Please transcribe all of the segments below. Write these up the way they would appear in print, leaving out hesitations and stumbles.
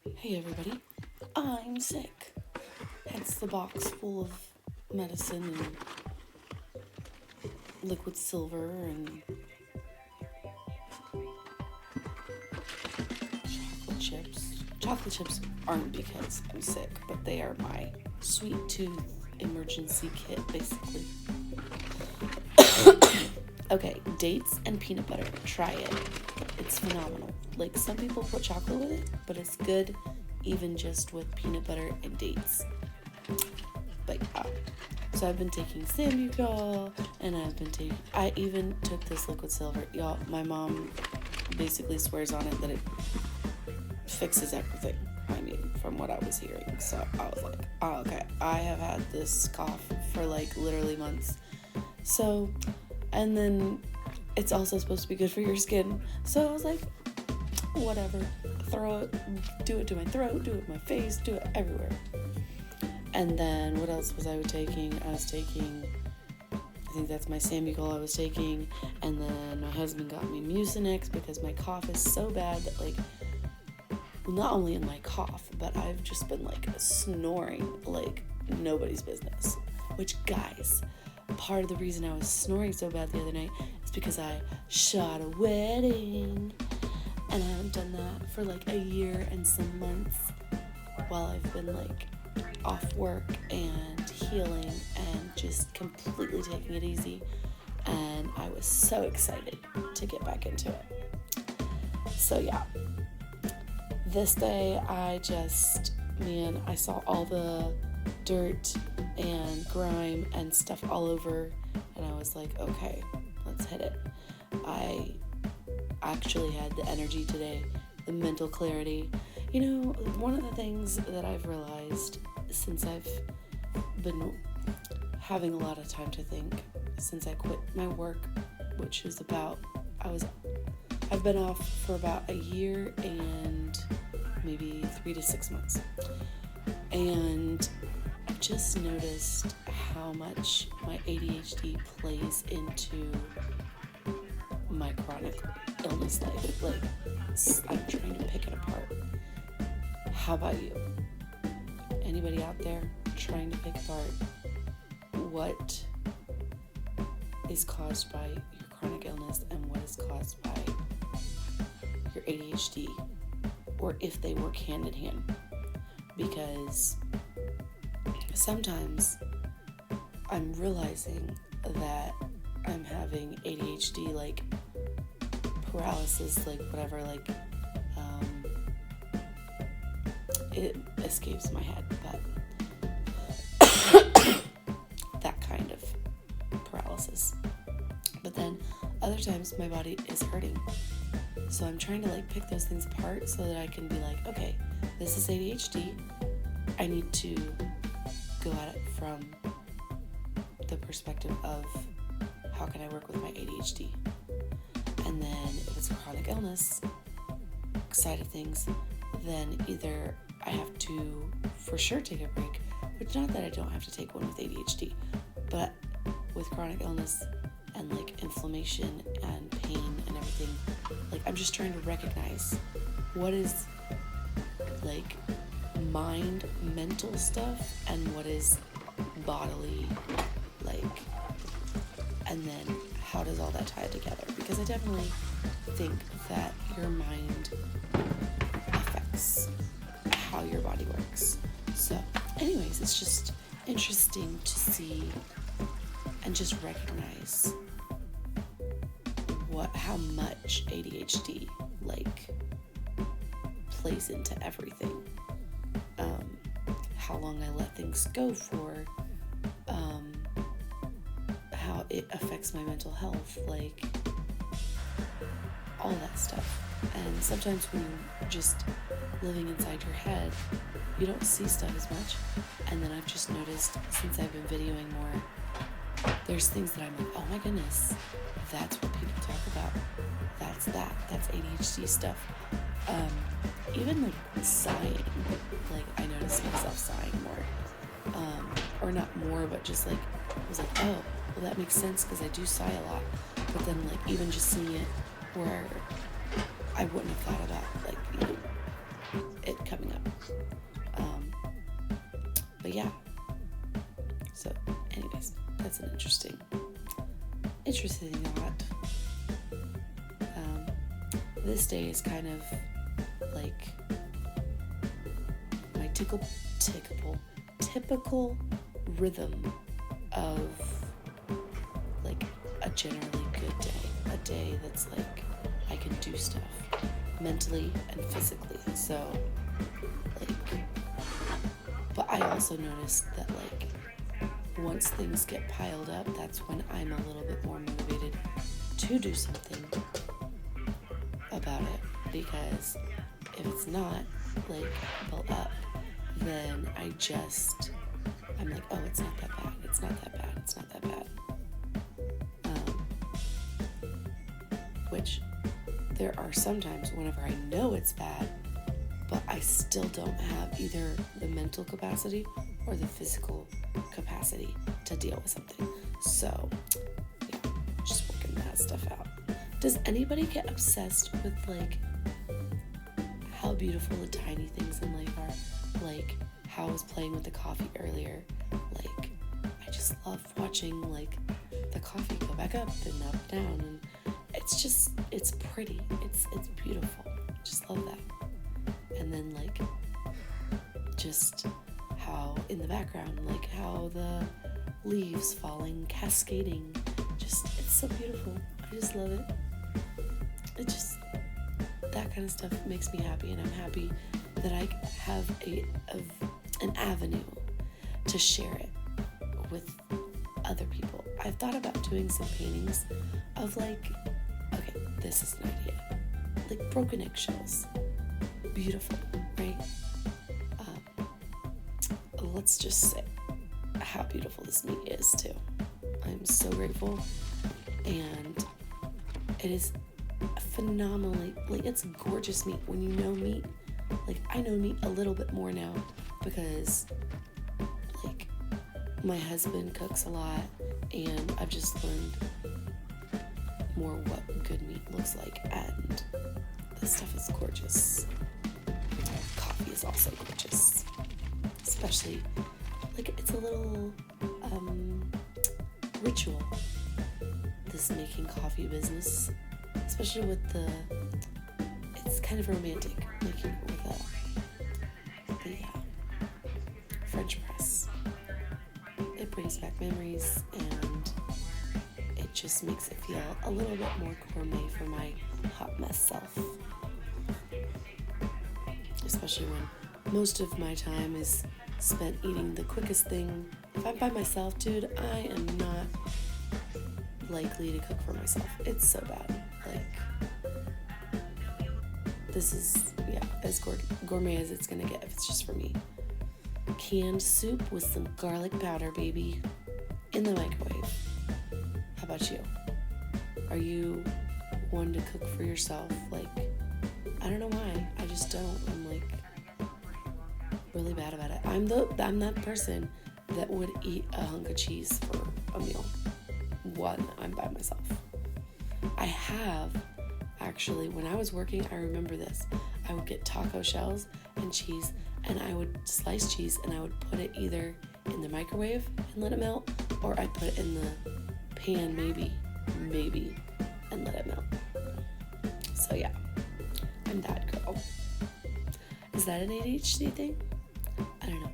Hey everybody, I'm sick. Hence the box full of medicine and liquid silver and chocolate chips. Chocolate chips aren't because I'm sick, but they are my sweet tooth emergency kit, basically. Okay, dates and peanut butter. Try it. It's phenomenal. Like, some people put chocolate with it, but it's good even just with peanut butter and dates. But yeah. So I've been taking Sambucol, and I even took this liquid silver. Y'all, my mom basically swears on it that it fixes everything. I mean, from what I was hearing. So I was like, oh, okay. I have had this cough for like literally months. So, and then it's also supposed to be good for your skin. So I was like, whatever. Do it to my throat, do it to my face, do it everywhere. And then what else was I taking? I think that's my Sambucol I was taking. And then my husband got me Mucinex because my cough is so bad that, like, not only in my cough, but I've just been like snoring like nobody's business. Which, guys, part of the reason I was snoring so bad the other night is because I shot a wedding, and I haven't done that for like a year and some months while I've been like off work and healing and just completely taking it easy. And I was so excited to get back into it. So yeah, this day I saw all the dirt and grime and stuff all over, and I was like, okay, let's hit it. I actually had the energy today, the mental clarity. You know, one of the things that I've realized since I've been having a lot of time to think, since I quit my work, which is I've been off for about a year and maybe 3 to 6 months. And I've just noticed how much my ADHD plays into my chronic illness life. Like, I'm trying to pick it apart. How about you? Anybody out there trying to pick apart what is caused by your chronic illness and what is caused by your ADHD, or if they work hand in hand? Because sometimes I'm realizing that I'm having ADHD, like paralysis, like whatever, like it escapes my head, but that kind of paralysis. But then other times my body is hurting. So I'm trying to like pick those things apart so that I can be like, okay, this is ADHD. I need to go at it from the perspective of how can I work with my ADHD? And then if it's a chronic illness side of things, then either I have to for sure take a break, which not that I don't have to take one with ADHD, but with chronic illness and like inflammation and pain and everything, like I'm just trying to recognize what is like mind, mental stuff, and what is bodily, like, and then how does all that tie together? Because I definitely think that your mind affects how your body works. So anyways, it's just interesting to see and just recognize how much ADHD like plays into everything. How long I let things go for, how it affects my mental health, like all that stuff. And sometimes when you're just living inside your head, you don't see stuff as much. And then I've just noticed since I've been videoing more, there's things that I'm like, oh my goodness, that's what people talk about. That's ADHD stuff. Even like sighing, like I noticed myself sighing more, or not more, but just like I was like, oh, well that makes sense because I do sigh a lot. But then like even just seeing it where I wouldn't have thought about like it coming up. yeah. So anyways, that's an interesting thought. This day is kind of like my typical rhythm of like a generally good day. A day that's like I can do stuff mentally and physically. So like, but I also noticed that like once things get piled up, that's when I'm a little bit more motivated to do something about it, because if it's not like built up, then I'm like, oh, it's not that bad, it's not that bad, it's not that bad. Which there are sometimes whenever I know it's bad, but I still don't have either the mental capacity or the physical capacity to deal with something. So yeah, just working that stuff out. Does anybody get obsessed with like how beautiful the tiny things in life are? Like how I was playing with the coffee earlier. Like I just love watching like the coffee go back up and up, down, and it's pretty. It's beautiful. Just love that. And then like just how in the background, like how the leaves falling, cascading, it's so beautiful. I just love it. It just, that kind of stuff makes me happy, and I'm happy that I have an avenue to share it with other people. I've thought about doing some paintings of like, okay, this is an idea, like broken eggshells. Beautiful, right? Let's just say how beautiful this meat is too. I'm so grateful, and it is phenomenally, like it's gorgeous meat. When you know meat, like I know meat a little bit more now because like my husband cooks a lot, and I've just learned more what good meat looks like, and this stuff is gorgeous. Coffee is also gorgeous, especially like it's a little ritual, this making coffee business, especially with it's kind of romantic, making it with the French press. It brings back memories, and it just makes it feel a little bit more gourmet for my hot mess self. Especially when most of my time is spent eating the quickest thing. If I'm by myself, dude, I am not likely to cook for myself. It's so bad. Like, this is, as gourmet as it's gonna get if it's just for me. Canned soup with some garlic powder, baby, in the microwave. How about you? Are you one to cook for yourself? Like, I don't know why. I just don't. I'm like really bad about it. I'm that person that would eat a hunk of cheese for a meal when I'm by myself. I have actually, when I was working, I remember this. I would get taco shells and cheese, and I would slice cheese, and I would put it either in the microwave and let it melt, or I'd put it in the pan maybe, and let it melt. So yeah, I'm that girl. Is that an ADHD thing? I don't know.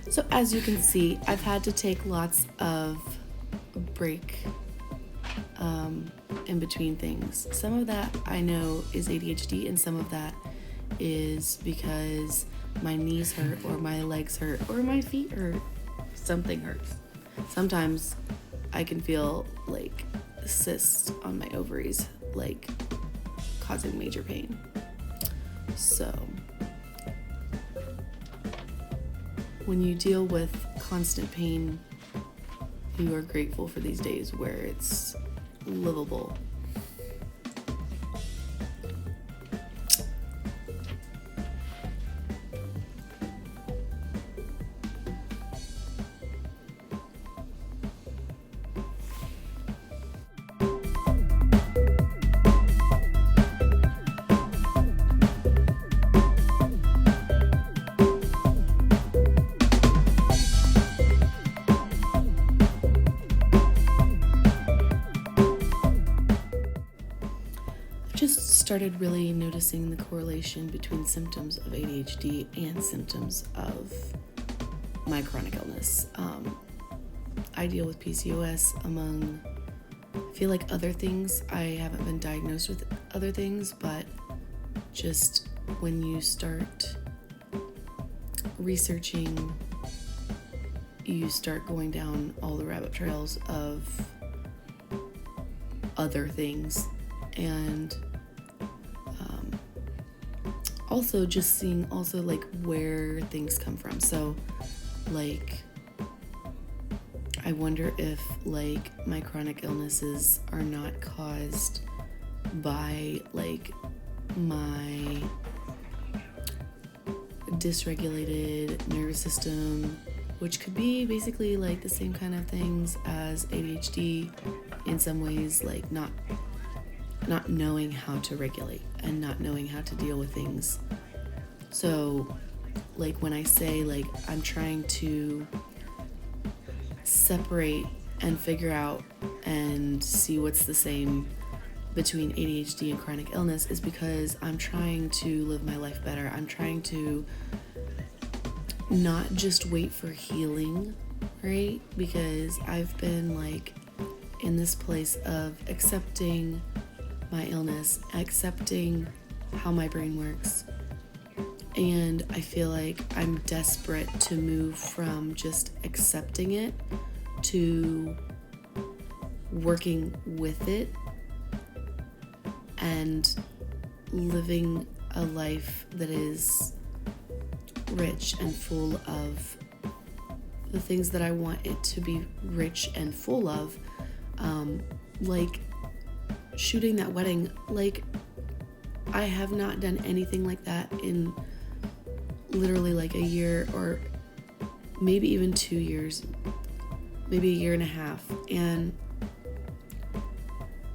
So as you can see, I've had to take lots of break in between things. Some of that I know is ADHD, and some of that is because my knees hurt, or my legs hurt, or my feet hurt. Something hurts. Sometimes I can feel like cysts on my ovaries, like causing major pain. So when you deal with constant pain, you are grateful for these days where it's livable. started really noticing the correlation between symptoms of ADHD and symptoms of my chronic illness. I deal with PCOS among, I feel like other things. I haven't been diagnosed with other things, but just when you start researching, you start going down all the rabbit trails of other things, and also just seeing also like where things come from. So like I wonder if like my chronic illnesses are not caused by like my dysregulated nervous system, which could be basically like the same kind of things as ADHD in some ways, like not knowing how to regulate and not knowing how to deal with things. So like when I say like I'm trying to separate and figure out and see what's the same between ADHD and chronic illness, is because I'm trying to live my life better. I'm trying to not just wait for healing, right? Because I've been like in this place of accepting my illness, accepting how my brain works. And I feel like I'm desperate to move from just accepting it to working with it and living a life that is rich and full of the things that I want it to be rich and full of. Like shooting that wedding, like I have not done anything like that in literally like a year, or maybe even 2 years, maybe a year and a half. And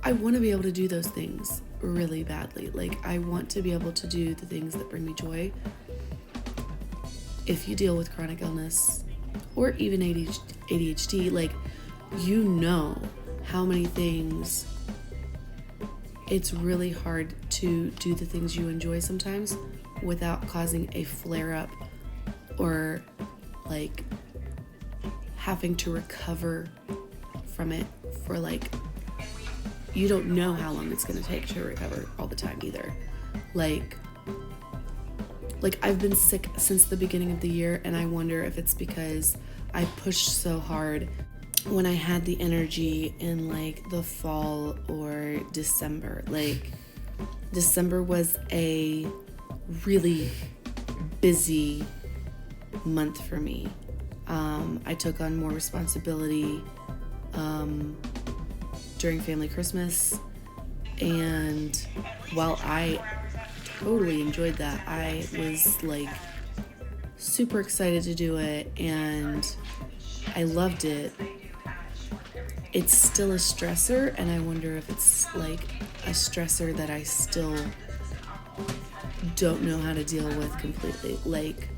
I want to be able to do those things really badly. Like I want to be able to do the things that bring me joy. If you deal with chronic illness or even ADHD, like you know how many things it's really hard to do the things you enjoy sometimes without causing a flare-up or like having to recover from it for like, you don't know how long it's going to take to recover all the time either. Like I've been sick since the beginning of the year, and I wonder if it's because I pushed so hard when I had the energy in like the fall or December. Like December was a really busy month for me. I took on more responsibility during family Christmas, and while I totally enjoyed that, I was like super excited to do it and I loved it. It's still a stressor, and I wonder if it's like a stressor that I still don't know how to deal with completely, like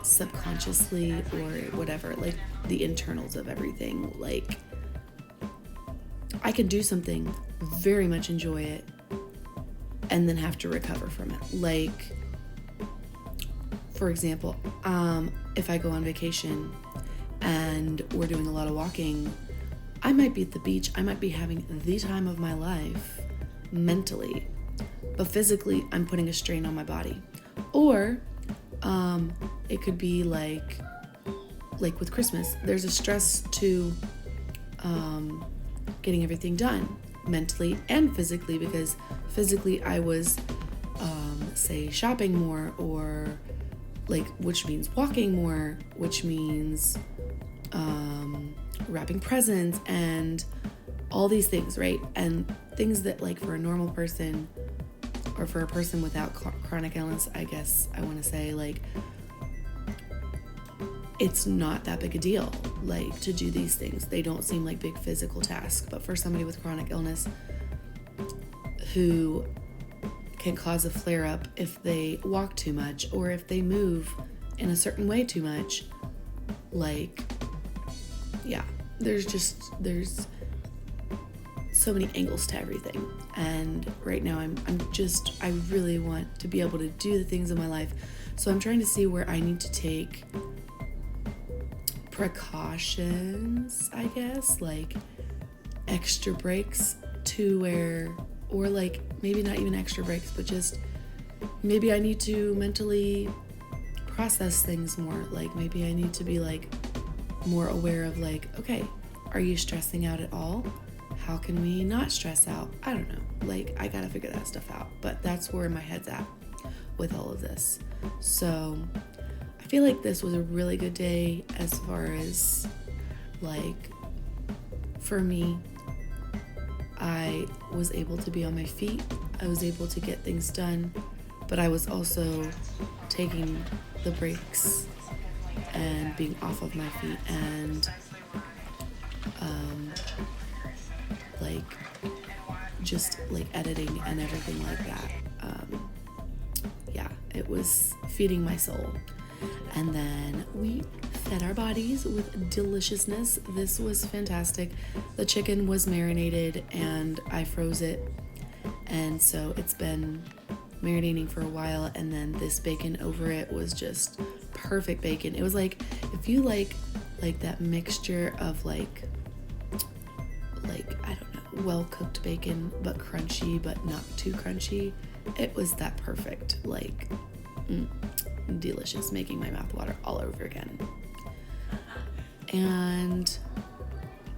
subconsciously or whatever, like the internals of everything. Like I can do something, very much enjoy it, and then have to recover from it. Like for example, if I go on vacation and we're doing a lot of walking, I might be at the beach, I might be having the time of my life mentally, but physically I'm putting a strain on my body. Or it could be like with Christmas, there's a stress to getting everything done mentally and physically, because physically I was say shopping more, or like, which means walking more, which means wrapping presents and all these things, right? And things that like for a normal person, or for a person without chronic illness, I guess I want to say, like it's not that big a deal, like to do these things. They don't seem like big physical tasks, but for somebody with chronic illness who can cause a flare-up if they walk too much or if they move in a certain way too much, like, yeah, there's so many angles to everything. And right now I really want to be able to do the things in my life. So I'm trying to see where I need to take precautions, I guess, like extra breaks to where, or like maybe not even extra breaks, but just maybe I need to mentally process things more. Like maybe I need to be like more aware of like, okay, are you stressing out at all? How can we not stress out? I don't know. Like I gotta figure that stuff out. But that's where my head's at with all of this. So I feel like this was a really good day as far as like for me. I was able to be on my feet. I was able to get things done, but I was also taking the breaks and being off of my feet and like just like editing and everything like that. Yeah, it was feeding my soul. And then we fed our bodies with deliciousness. This was fantastic. The chicken was marinated and I froze it. And so it's been marinating for a while, and then this bacon over it was just perfect bacon. It was like, if you like that mixture of like I don't know, well cooked bacon but crunchy but not too crunchy, it was that perfect, like delicious, making my mouth water all over again. And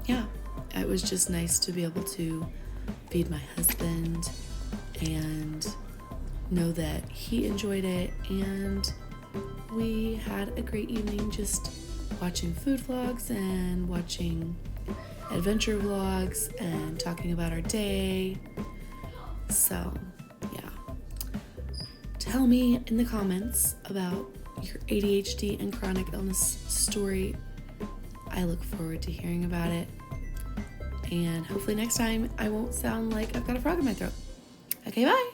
yeah, it was just nice to be able to feed my husband and know that he enjoyed it, and we had a great evening just watching food vlogs and watching adventure vlogs and talking about our day. So yeah, tell me in the comments about your ADHD and chronic illness story. I look forward to hearing about it, and hopefully next time I won't sound like I've got a frog in my throat. Okay, bye.